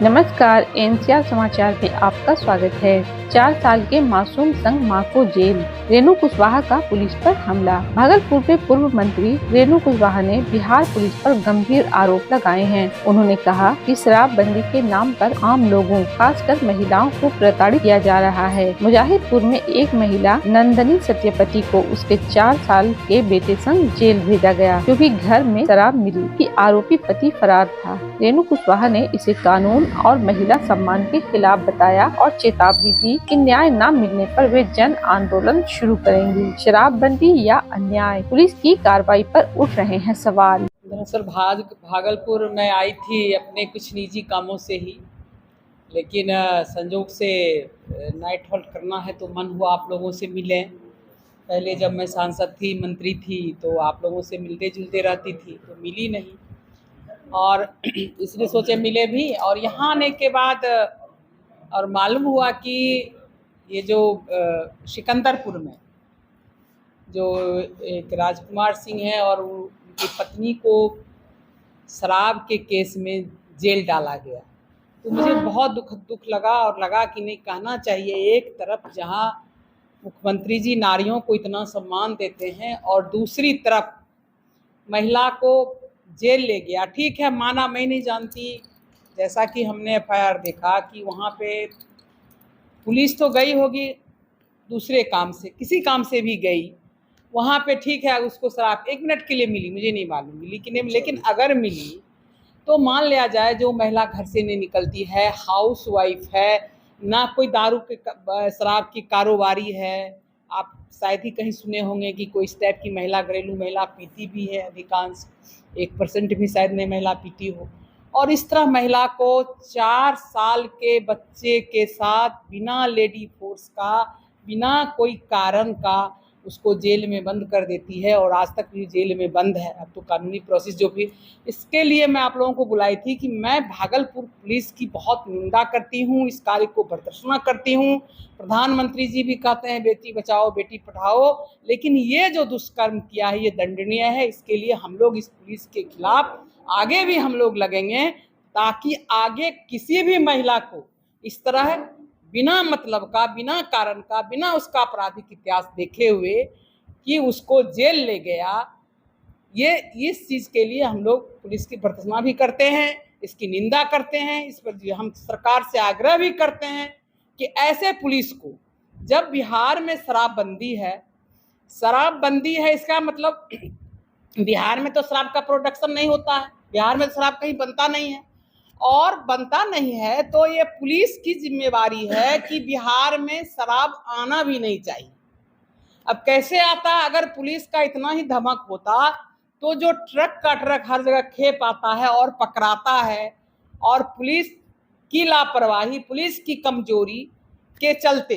नमस्कार, एनसीआर समाचार में आपका स्वागत है। 4 साल के मासूम संग मां को जेल। रेणु कुशवाहा का पुलिस पर हमला। भागलपुर के पूर्व मंत्री रेणु कुशवाहा ने बिहार पुलिस पर गंभीर आरोप लगाए हैं। उन्होंने कहा कि शराबबंदी के नाम पर आम लोगों, खासकर महिलाओं को प्रताड़ित किया जा रहा है। मुजाहिदपुर में एक महिला नंदनी सत्यपति को उसके 4 साल के बेटे संग जेल भेजा गया, क्योंकि घर में शराब मिली कि आरोपी पति फरार था। रेणु कुशवाहा ने इसे कानून और महिला सम्मान के खिलाफ बताया और चेतावनी दी कि न्याय न मिलने पर वे जन आंदोलन शुरू करेंगी। शराबबंदी या अन्याय, पुलिस की कार्रवाई पर उठ रहे हैं सवाल। दरअसल भागलपुर में आई थी अपने कुछ निजी कामों से ही, लेकिन संजोग से नाइट हॉल्ट करना है तो मन हुआ आप लोगों से मिलें। पहले जब मैं सांसद थी, मंत्री थी, तो आप लोगों से मिलते जुलते रहती थी, तो मिली नहीं और इसलिए सोचे मिले भी। और यहाँ आने के बाद और मालूम हुआ कि ये जो सिकंदरपुर में जो एक राजकुमार सिंह है और उनकी पत्नी को शराब के केस में जेल डाला गया, तो मुझे बहुत दुख लगा और लगा कि नहीं, कहना चाहिए। एक तरफ जहां मुख्यमंत्री जी नारियों को इतना सम्मान देते हैं और दूसरी तरफ महिला को जेल ले गया। ठीक है, माना, मैं नहीं जानती, जैसा कि हमने एफआईआर देखा कि वहाँ पे पुलिस तो गई होगी दूसरे काम से, किसी काम से भी गई वहाँ पे, ठीक है, उसको शराब 1 मिनट के लिए मिली, मुझे नहीं मालूम मिली कि नहीं, लेकिन अगर मिली तो मान लिया जाए जो महिला घर से नहीं निकलती है, हाउस वाइफ है, ना कोई दारू के शराब की कारोबारी है। आप शायद ही कहीं सुने होंगे कि कोई इस टाइप की महिला, घरेलू महिला पीती भी है, अधिकांश 1% भी शायद नहीं महिला पीती हो। और इस तरह महिला को 4 साल के बच्चे के साथ बिना लेडी फोर्स का, बिना कोई कारण का उसको जेल में बंद कर देती है और आज तक भी जेल में बंद है। अब तो कानूनी प्रोसेस जो भी, इसके लिए मैं आप लोगों को बुलाई थी कि मैं भागलपुर पुलिस की बहुत निंदा करती हूँ, इस कार्य को बर्दाश्त करती हूँ। प्रधानमंत्री जी भी कहते हैं बेटी बचाओ बेटी पढ़ाओ, लेकिन ये जो दुष्कर्म किया है ये दंडनीय है। इसके लिए हम लोग इस पुलिस के खिलाफ आगे भी हम लोग लगेंगे, ताकि आगे किसी भी महिला को इस तरह बिना मतलब का, बिना कारण का, बिना उसका आपराधिक इतिहास देखे हुए कि उसको जेल ले गया, ये इस चीज़ के लिए हम लोग पुलिस की भर्त्सना भी करते हैं, इसकी निंदा करते हैं। इस पर हम सरकार से आग्रह भी करते हैं कि ऐसे पुलिस को, जब बिहार में शराबबंदी है, इसका मतलब बिहार में तो शराब का प्रोडक्शन नहीं होता है, बिहार में शराब कहीं बनता नहीं है, और बनता नहीं है तो ये पुलिस की जिम्मेवारी है कि बिहार में शराब आना भी नहीं चाहिए। अब कैसे आता? अगर पुलिस का इतना ही धमक होता तो जो ट्रक का ट्रक हर जगह खेप आता है और पकड़ाता है, और पुलिस की लापरवाही, पुलिस की कमजोरी के चलते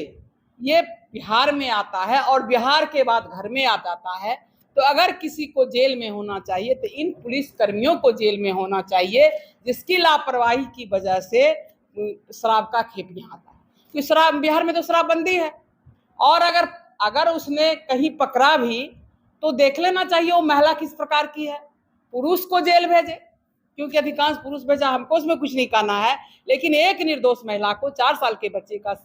ये बिहार में आता है और बिहार के बाद घर में आ जाता है। तो अगर किसी को जेल में होना चाहिए तो इन पुलिस कर्मियों को जेल में होना चाहिए, जिसकी लापरवाही की वजह से शराब का खेप यहाँ आता है। क्योंकि शराब, बिहार में तो शराबबंदी है, और अगर उसने कहीं पकड़ा भी तो देख लेना चाहिए वो महिला किस प्रकार की है, पुरुष को जेल भेजे, क्योंकि अधिकांश पुरुष भेजा, हमको उसमें कुछ नहीं कहना है, लेकिन एक निर्दोष महिला को 4 साल के बच्चे का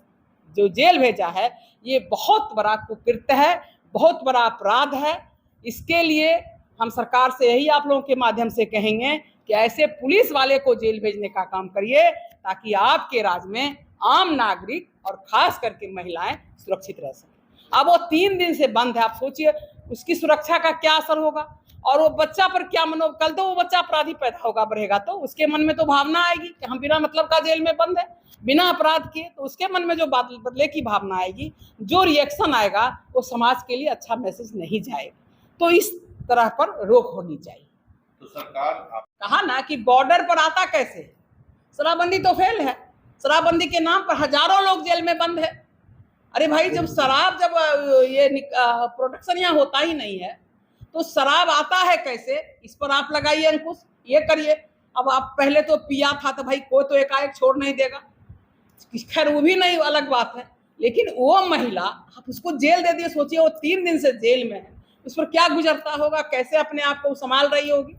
जो जेल भेजा है, ये बहुत बड़ा कुकृत्य है, बहुत बड़ा अपराध है। इसके लिए हम सरकार से यही आप लोगों के माध्यम से कहेंगे कि ऐसे पुलिस वाले को जेल भेजने का काम करिए, ताकि आपके राज्य में आम नागरिक और खास करके महिलाएं सुरक्षित रह सकें। अब वो 3 दिन से बंद है, आप सोचिए उसकी सुरक्षा का क्या असर होगा, और वो बच्चा पर क्या कल तो वो बच्चा अपराधी पैदा होगा, बढ़ेगा, तो उसके मन में तो भावना आएगी कि हम बिना मतलब का जेल में बंद है, बिना अपराध किए, तो उसके मन में जो बदले की भावना आएगी, जो रिएक्शन आएगा, वो समाज के लिए अच्छा मैसेज नहीं जाएगा। तो इस तरह पर रोक होनी चाहिए। तो सरकार कहा ना कि बॉर्डर पर आता कैसे, शराबबंदी तो फेल है, शराबबंदी के नाम पर हजारों लोग जेल में बंद है। अरे भाई, जब ये प्रोडक्शन यहाँ होता ही नहीं है तो शराब आता है कैसे? इस पर आप लगाइए अंकुश, ये करिए। अब आप पहले तो पिया था तो भाई कोई तो एकाएक छोड़ नहीं देगा, खैर वो भी नहीं, अलग बात है, लेकिन वो महिला आप उसको जेल दे दिए। सोचिए वो 3 दिन से जेल में है, उस पर क्या गुजरता होगा, कैसे अपने आप को संभाल रही होगी।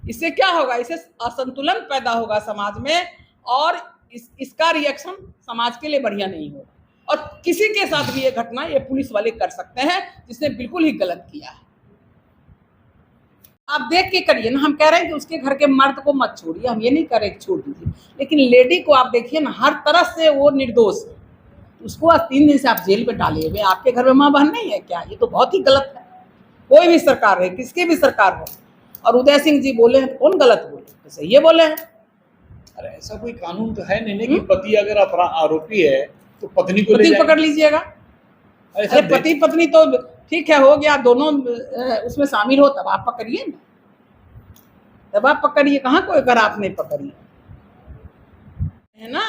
इससे क्या होगा? इससे असंतुलन पैदा होगा समाज में, और इसका रिएक्शन समाज के लिए बढ़िया नहीं होगा। और किसी के साथ भी ये घटना ये पुलिस वाले कर सकते हैं जिसने बिल्कुल ही गलत किया है। आप देख के करिए ना, हम कह रहे हैं कि उसके घर के मर्द को मत छोड़िए, हम ये नहीं कह रहे कि छोड़ दीजिए, लेकिन लेडी को आप देखिए ना, हर तरह से वो निर्दोष है, उसको आज 3 दिन से आप जेल में डाले हुए, आपके घर में माँ बहन नहीं है क्या? ये तो बहुत ही गलत है। कोई भी सरकार है, किसकी भी सरकार हो, और उदय सिंह जी बोले हैं, कौन गलत बोले? तो सही ये बोले हैं। अरे ऐसा कोई कानून तो है नहीं कि पति अगर आरोपी है तो पत्नी को पति पकड़ लीजिएगा। अरे पति पत्नी तो ठीक है, हो गया, दोनों उसमें शामिल हो, तब आप पकड़िए ना, तब आप पकड़िए, कहाँ कोई अगर आप नहीं पकड़िए, है ना।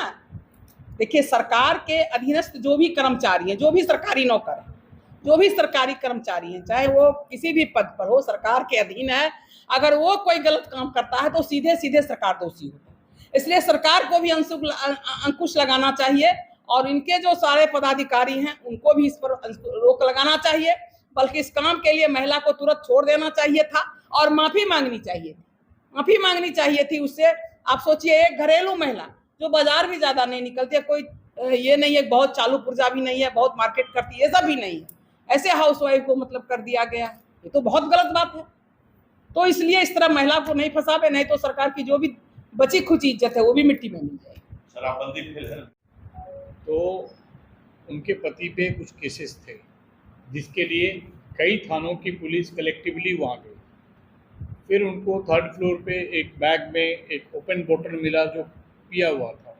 देखिए, सरकार के अधीनस्थ जो भी कर्मचारी हैं, जो भी सरकारी नौकर हैं, जो भी सरकारी कर्मचारी हैं, चाहे वो किसी भी पद पर हो, सरकार के अधीन है, अगर वो कोई गलत काम करता है तो सीधे सीधे सरकार दोषी होती है। इसलिए सरकार को भी अंकुश लगाना चाहिए, और इनके जो सारे पदाधिकारी हैं उनको भी इस पर रोक लगाना चाहिए, बल्कि इस काम के लिए महिला को तुरंत छोड़ देना चाहिए था और माफी मांगनी चाहिए थी, माफी मांगनी चाहिए थी उससे। आप सोचिए, एक घरेलू महिला जो बाजार भी ज्यादा नहीं निकलती है, कोई ये नहीं है, बहुत चालू पुर्जा भी नहीं है, बहुत मार्केट करती है, ये सब भी नहीं है, ऐसे हाउसवाइफ को मतलब कर दिया गया, ये तो बहुत गलत बात है। तो इसलिए इस तरह महिला को नहीं फंसावे, नहीं तो सरकार की जो भी बची खुची इज्जत है वो भी मिट्टी में मिल जाएगी। शराबबंदी फेल है तो उनके पति पे कुछ केसेस थे, जिसके लिए कई थानों की पुलिस कलेक्टिवली वहाँ गई। फिर उनको 3rd फ्लोर पे एक बैग में एक ओपन बोतल मिला जो पिया हुआ था।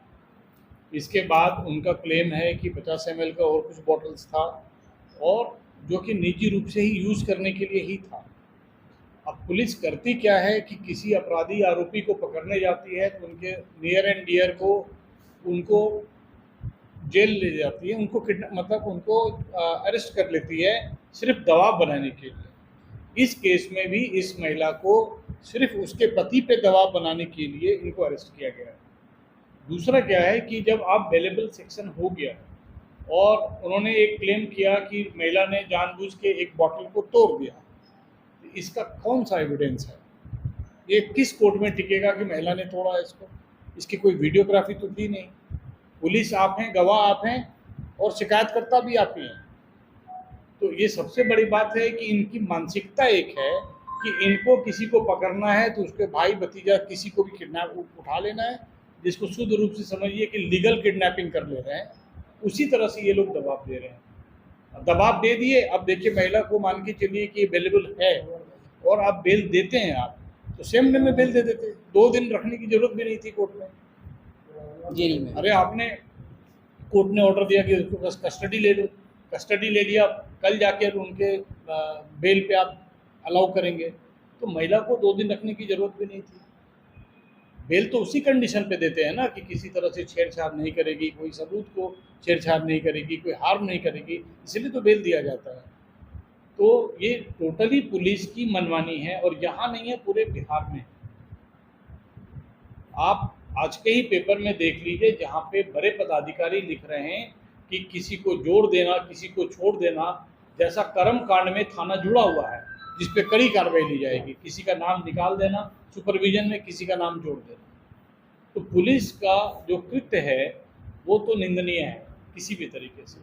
इसके बाद उनका क्लेम है कि 50 ml का और कुछ बॉटल्स था, और जो कि निजी रूप से ही यूज़ करने के लिए ही था। अब पुलिस करती क्या है कि किसी अपराधी आरोपी को पकड़ने जाती है तो उनके नियर एंड डियर को उनको जेल ले जाती है, उनको मतलब उनको अरेस्ट कर लेती है, सिर्फ दबाव बनाने के लिए। इस केस में भी इस महिला को सिर्फ उसके पति पे दबाव बनाने के लिए इनको अरेस्ट किया गया है। दूसरा क्या है कि जब आप बेलेबल सेक्शन हो गया और उन्होंने एक क्लेम किया कि महिला ने जानबूझ के एक बॉटल को तोड़ दिया, तो इसका कौन सा एविडेंस है? ये किस कोर्ट में टिकेगा कि महिला ने तोड़ा है इसको? इसकी कोई वीडियोग्राफी तो थी नहीं। पुलिस आप हैं, गवाह आप हैं, और शिकायतकर्ता भी आप ही हैं। तो ये सबसे बड़ी बात है कि इनकी मानसिकता एक है कि इनको किसी को पकड़ना है तो उसके भाई भतीजा किसी को भी किडनैप उठा लेना है, जिसको शुद्ध रूप से समझिए कि लीगल किडनैपिंग कर ले रहे हैं। उसी तरह से ये लोग दबाव दे रहे हैं। दबाव दे दिए, अब देखिए महिला को मान के चलिए कि अवेलेबल है और आप बेल देते हैं, आप तो सेम डे में बेल दे देते, 2 दिन रखने की जरूरत भी नहीं थी कोर्ट में, जेल में। अरे आपने कोर्ट ने ऑर्डर दिया कि उसको बस कस्टडी ले लो, कस्टडी ले लिया, कल जाके उनके बेल पे आप अलाउ करेंगे, तो महिला को 2 दिन रखने की जरूरत भी नहीं थी। बेल तो उसी कंडीशन पे देते हैं ना कि किसी तरह से छेड़छाड़ नहीं करेगी, कोई सबूत को छेड़छाड़ नहीं करेगी, कोई हार्म नहीं करेगी, इसलिए तो बेल दिया जाता है। तो ये टोटली पुलिस की मनमानी है, और यहाँ नहीं है, पूरे बिहार में। आप आज के ही पेपर में देख लीजिए, जहाँ पे बड़े पदाधिकारी लिख रहे हैं कि किसी को जोड़ देना, किसी को छोड़ देना, जैसा कर्म कांड में थाना जुड़ा हुआ है जिस पे कड़ी कार्रवाई ली जाएगी, किसी का नाम निकाल देना, सुपरविजन में किसी का नाम जोड़ देना। तो पुलिस का जो कृत्य है वो तो निंदनीय है किसी भी तरीके से।